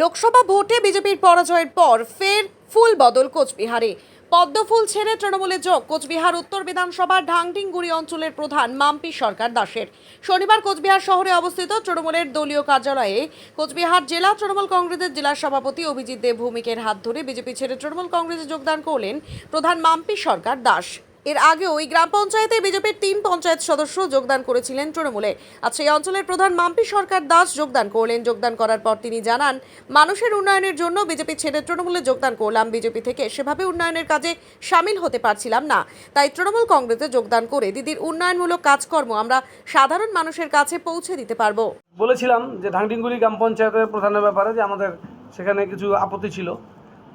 লোকসভা ভোটে বিজেপির পরাজয়ের পর ফের ফুল বদল কোচবিহারে। পদ্মফুল ছেড়ে তৃণমূলে যোগ কোচবিহার উত্তর বিধানসভার ঢাংটিংগুড়ি অঞ্চলের প্রধান মাম্পি সরকার দাসের। শনিবার কোচবিহার শহরে অবস্থিত তৃণমূলের দলীয় কার্যালয়ে কোচবিহার জেলা তৃণমূল কংগ্রেসের জেলা সভাপতি অভিজিৎ দেব ভৌমিকের হাত ধরে বিজেপি ছেড়ে তৃণমূল কংগ্রেসে যোগদান করলেন প্রধান মাম্পি সরকার দাস। এর আগেও ওই গ্রাম পঞ্চায়েতে বিজেপির 3 পঞ্চায়েত সদস্য যোগদান করেছিলেন তৃণমূলে। আজ সেই অঞ্চলের প্রধান মাম্পি সরকার দাস যোগদান করলেন। যোগদান করার পর তিনি জানান, মানুষের উন্নয়নের জন্য বিজেপি ছেড়ে তৃণমূলে যোগদান করলাম। বিজেপি থেকে সেভাবে উন্নয়নের কাজে সামিল হতে পারছিলাম না, তাই তৃণমূল কংগ্রেসে যোগদান করে দিদির উন্নয়নমূলক কাজকর্ম আমরা সাধারণ মানুষের কাছে পৌঁছে দিতে পারবো। বলেছিলাম যে ঢাংটিংগুড়ি গ্রাম পঞ্চায়েতের প্রধানের ব্যাপারে যে আমাদের সেখানে কিছু আপত্তি ছিল,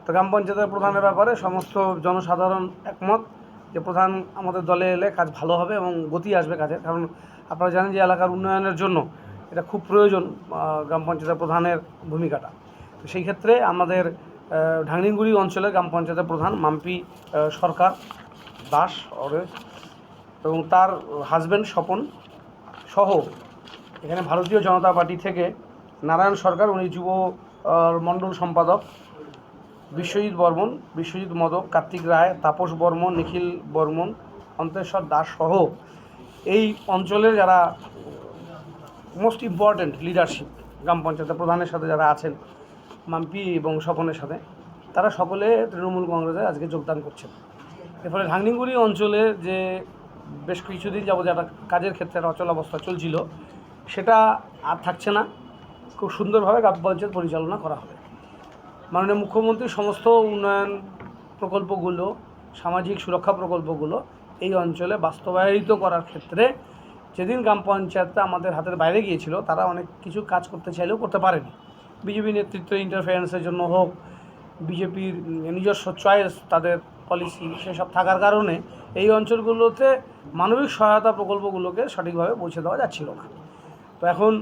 তো গ্রাম পঞ্চায়েতের প্রধানের ব্যাপারে সমস্ত জনসাধারণ একমত যে প্রধান আমাদের দলে এলে কাজ ভালো হবে এবং গতি আসবে কাজের। কারণ আপনারা জানেন যে এলাকার উন্নয়নের জন্য এটা খুব প্রয়োজন গ্রাম পঞ্চায়েতের প্রধানের ভূমিকাটা। তো সেই ক্ষেত্রে আমাদের ঢাংটিংগুড়ি অঞ্চলের গ্রাম পঞ্চায়েতের প্রধান মাম্পি সরকার দাস এবং তার হাজব্যান্ড স্বপন সহ এখানে ভারতীয় জনতা পার্টি থেকে নারায়ণ সরকার, উনি যুব মণ্ডল সম্পাদক, বিশ্বজিৎ বর্মন, বিশ্বজিৎ মদক, কার্তিক রায়, তাপস বর্মন, নিখিল বর্মন, অন্তেশ্বর দাস সহ এই অঞ্চলের যারা মোস্ট ইম্পর্ট্যান্ট লিডারশিপ গ্রাম পঞ্চায়েতের প্রধানের সাথে যারা আছেন মাম্পি এবং স্বপনের সাথে, তারা সকলে তৃণমূল কংগ্রেসে আজকে যোগদান করছেন। এর ফলে ঢাংটিংগুড়ি অঞ্চলে যে বেশ কিছুদিন যাবত একটা কাজের ক্ষেত্রে অচল অবস্থা চলছিল, সেটা আর থাকছে না। খুব সুন্দরভাবে গ্রাম পঞ্চায়েত পরিচালনা করা হবে। মাননীয় মুখ্যমন্ত্রী সমস্ত উন্নয়ন প্রকল্পগুলো, সামাজিক সুরক্ষা প্রকল্পগুলো এই অঞ্চলে বাস্তবায়িত করার ক্ষেত্রে যেদিন গ্রাম পঞ্চায়েতটা আমাদের হাতের বাইরে গিয়েছিল, তারা অনেক কিছু কাজ করতে চাইলেও করতে পারেনি। বিজেপি নেতৃত্ব ইন্টারফারেন্সের জন্য হোক, বিজেপির নিজস্ব চয়েস, তাদের পলিসি সেসব থাকার কারণে এই অঞ্চলগুলোতে মানবিক সহায়তা প্রকল্পগুলোকে সঠিকভাবে পৌঁছে দেওয়া যাচ্ছিল না। তো এখন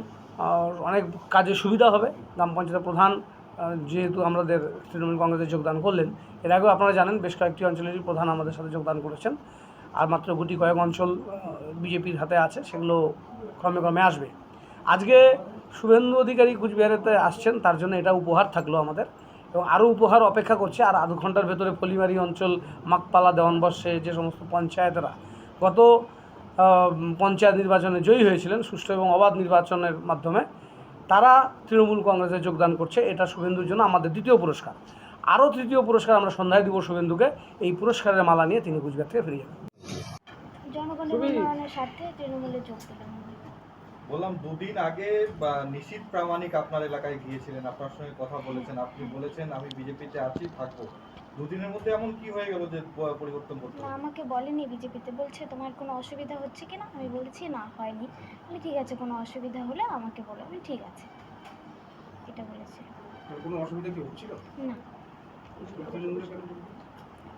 অনেক কাজের সুবিধা হবে। গ্রাম পঞ্চায়েতের প্রধান যেহেতু আমাদের তৃণমূল কংগ্রেসে যোগদান করলেন, এর আগেও আপনারা জানেন বেশ কয়েকটি অঞ্চলেরই প্রধান আমাদের সাথে যোগদান করেছেন, আর মাত্র গুটি কয়েক অঞ্চল বিজেপির হাতে আছে, সেগুলো ক্রমে ক্রমে আসবে। আজকে শুভেন্দু অধিকারী কুচবিহারেতে আসছেন, তার জন্য এটা উপহার থাকলো আমাদের, এবং আরও উপহার অপেক্ষা করছে। আর আধ ঘন্টার ভেতরে পলিমারি অঞ্চল, মাকপালা, দেওয়ানবর্ষে যে সমস্ত পঞ্চায়েতরা গত পঞ্চায়েত নির্বাচনে জয়ী হয়েছিলেন সুষ্ঠু এবং অবাধ নির্বাচনের মাধ্যমে, তারা তৃণমূল কংগ্রেসে যোগদান করছে। এটা শুভেন্দুর জন্য আমাদের দ্বিতীয় পুরস্কার। আরও তৃতীয় পুরস্কার আমরা সন্ধ্যায় দিব শুভেন্দুকে। এই পুরস্কারের মালা নিয়ে তিনি কুচবিহার থেকে ফিরে যাবেন। জনগণের উন্নয়নের স্বার্থে তৃণমূলে যোগ দিলাম। বললাম, দুদিন আগে নিশীথ প্রামাণিক আপনার এলাকায় গিয়েছিলেন, আপনার সঙ্গে কথা বলেছেন, আপনি বলেছেন আমি বিজেপিতে আছি, থাকবো। দুদিনের মধ্যে এমন কি হয়ে গেল যে পরিবর্তন করতে না, আমাকে বলেনি বিজেপিতে, বলছে তোমার কোনো অসুবিধা হচ্ছে কিনা। আমি বলেছি না, হয়নি। আমি ঠিক আছে, কোনো অসুবিধা হলে আমাকে বলো। আমি ঠিক আছে, এটা বলেছি। কোনো অসুবিধা কি হচ্ছিল না,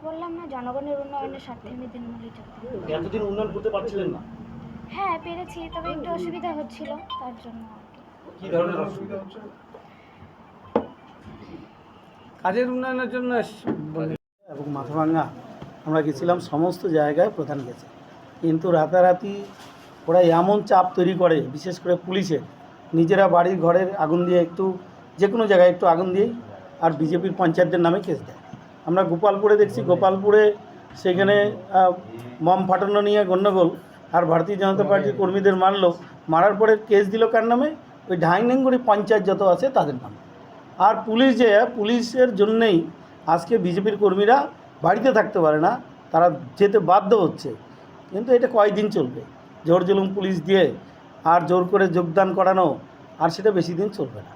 বললাম না, জনগণের উন্নয়নের স্বার্থে আমি তৃণমূলে যোগ দিলাম। এতদিন উন্নয়ন করতে পারছিলেন না? হ্যাঁ, পেরেছি, তবে একটু অসুবিধা হচ্ছিল, তার জন্য আর কি। কী ধরনের অসুবিধা হচ্ছে? কাজের উন্নয়নের জন্য এবং মাথাভাঙ্গা আমরা গেছিলাম, সমস্ত জায়গায় প্রধান গেছে, কিন্তু রাতারাতি ওরা এমন চাপ তৈরি করে, বিশেষ করে পুলিশের, নিজেরা বাড়ির ঘরের আগুন দিয়ে একটু যে কোনো জায়গায় একটু আগুন দিয়েই আর বিজেপির পঞ্চায়েতদের নামে কেস দেয়। আমরা গোপালপুরে দেখছি, গোপালপুরে সেখানে বম ফাটানো নিয়ে গণ্ডগোল, আর ভারতীয় জনতা পার্টির কর্মীদের মারলো, মারার পরে কেস দিল কার নামে? ওই ঢাংটিংগুড়ি পঞ্চায়েত যত আছে তাদের নামে। আর পুলিশ যে, পুলিশের জন্যেই আজকে বিজেপির কর্মীরা বাড়িতে থাকতে পারে না, তারা যেতে বাধ্য হচ্ছে। কিন্তু এটা কয়দিন চলবে? জোর জুলুম পুলিশ দিয়ে আর জোর করে যোগদান করানো, আর সেটা বেশি দিন চলবে না।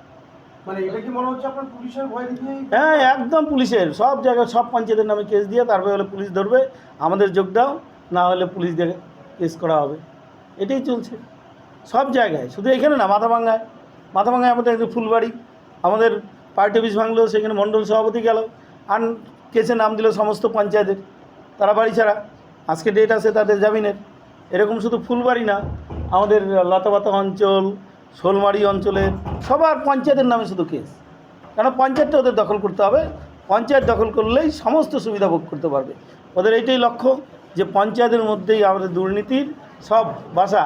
মানে এটা কি মনে হচ্ছে আপনার পুলিশের ভয় দেখিয়ে? হ্যাঁ, একদম পুলিশের, সব জায়গায় সব পঞ্চায়েতের নামে কেস দিয়ে তারপরে হলে পুলিশ ধরবে, আমাদের যোগ দাও, না হলে পুলিশ দিয়ে কেস করা হবে। এটাই চলছে সব জায়গায়, শুধু এখানে না, মাথাভাঙ্গায় আমাদের একটা ফুলবাড়ি, আমাদের পার্টি অফিস ভাঙলো, সেখানে মণ্ডল সভাপতি গেল, আর কেসে নাম দিল সমস্ত পঞ্চায়েতের, তারা বাড়ি ছাড়া। আজকে ডেট আছে তাদের জামিনের। এরকম শুধু ফুলবাড়ি না, আমাদের লতাপাতা অঞ্চল, শোলমারি অঞ্চলের সবার পঞ্চায়েতের নামে শুধু কেস। কেন? পঞ্চায়েতটা ওদের দখল করতে হবে, পঞ্চায়েত দখল করলেই সমস্ত সুবিধা ভোগ করতে পারবে। ওদের এইটাই লক্ষ্য যে পঞ্চায়েতের মধ্যেই আমাদের দুর্নীতির সব বাসা,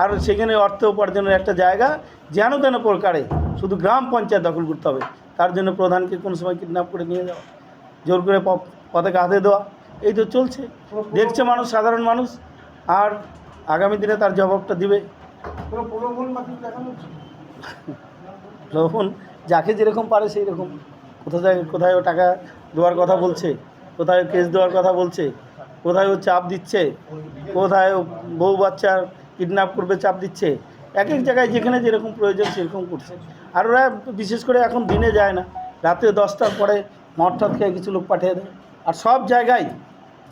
আর সেখানে অর্থ উপার্জনের একটা জায়গা যেন তেন প্রকারে শুধু গ্রাম পঞ্চায়েত দখল করতে হবে। তার জন্য প্রধানকে কোনো সময় কিডন্যাপ করে নিয়ে যাওয়া, জোর করে পতাকা হাতে দেওয়া, এই তো চলছে। দেখছে মানুষ, সাধারণ মানুষ, আর আগামী দিনে তার জবাবটা দিবে। লোভন যাকে যেরকম পারে সেই রকম, কোথায় ও টাকা দেওয়ার কথা বলছে, কোথায় কেস দেওয়ার কথা বলছে, কোথায় ও চাপ দিচ্ছে, কোথায় ও বউ বাচ্চার কিডন্যাপ করবে চাপ দিচ্ছে। এক এক জায়গায় যেখানে যেরকম প্রয়োজন সেরকম করছে। আর ওরা বিশেষ করে এখন দিনে যায় না, রাতে 10টার পরে মদ টদ খেয়ে কিছু লোক পাঠিয়ে দেয়, আর সব জায়গায়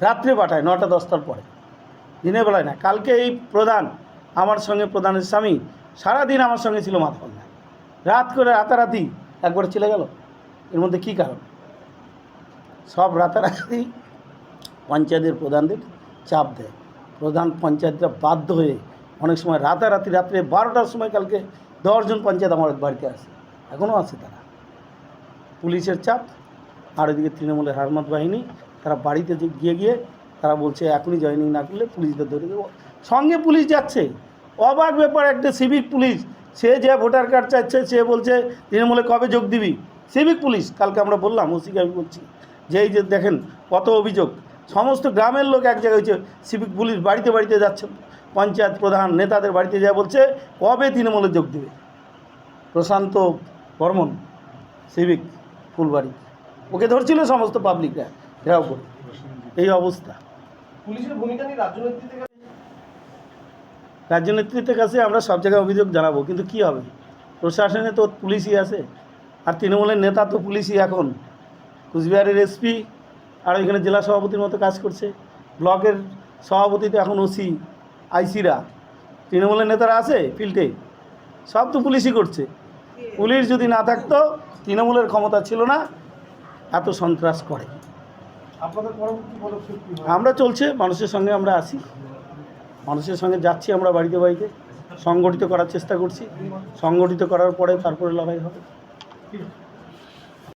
রাত্রে পাঠায় 9টা 10টার পরে, দিনের বেলায় না। কালকে এই প্রধান আমার সঙ্গে, প্রধানের স্বামী সারাদিন আমার সঙ্গে ছিল মাথাভাঙা, রাত করে রাতারাতি একবার চলে গেল। এর মধ্যে কী কারণ? সব রাতারাতি পঞ্চায়েতের প্রধানদের চাপ দেয়, প্রধান পঞ্চায়েতরা বাধ্য হয়ে অনেক সময় রাতারাতি রাত্রে 12টার সময় কালকে 10 জন পঞ্চায়েত আমার বাড়িতে আসে, এখনও আছে তারা। পুলিশের চাপ, আর ওইদিকে তৃণমূলের হারমাত বাহিনী, তারা বাড়িতে গিয়ে তারা বলছে এখনই জয়েনিং না করলে পুলিশদের ধরে দেবো। সঙ্গে পুলিশ যাচ্ছে, অবাক ব্যাপার। একটা সিভিক পুলিশ, সে যে ভোটার কার্ড চাইছে, সে বলছে তৃণমূলে কবে যোগ দিবি। সিভিক পুলিশ, কালকে আমরা বললাম, ওসিকে আমি বলছি যে এই যে দেখেন কত অভিযোগ, সমস্ত গ্রামের লোক এক জায়গায় হয়েছে, সিভিক পুলিশ বাড়িতে বাড়িতে যাচ্ছে, পঞ্চায়েত প্রধান নেতাদের বাড়িতে যা বলছে কবে তৃণমূলে যোগ দেবে। প্রশান্ত বর্মন, সিভিক ফুলবাড়ি, ওকে ধরছিল সমস্ত পাবলিকরা ঘেরাও করে। এই অবস্থা। পুলিশের ভূমিকা নিয়ে রাজ্য নেতৃত্বের কাছে আমরা সব জায়গায় অভিযোগ জানাবো, কিন্তু কি হবে, প্রশাসনে তো পুলিশই আছে, আর তৃণমূলের নেতা তো পুলিশই। এখন কুচবিহারের এসপি আর এখানে জেলা সভাপতির মতো কাজ করছে, ব্লকের সভাপতি তো এখন ওসি, আইসিরা, তৃণমূলের নেতারা আছে ফিল্ডে, সব তো পুলিশই করছে। পুলিশ যদি না থাকতো, তৃণমূলের ক্ষমতা ছিল না এত সন্ত্রাস করে। আপনাদের পরবর্তী পদক্ষেপ কী হবে? আমরা চলছে, মানুষের সঙ্গে আমরা আছি, মানুষের সঙ্গে যাচ্ছি, আমরা বাড়িতে বাড়িতে সংগঠিত করার চেষ্টা করছি, সংগঠিত করার পরে তারপরে লড়াই হবে।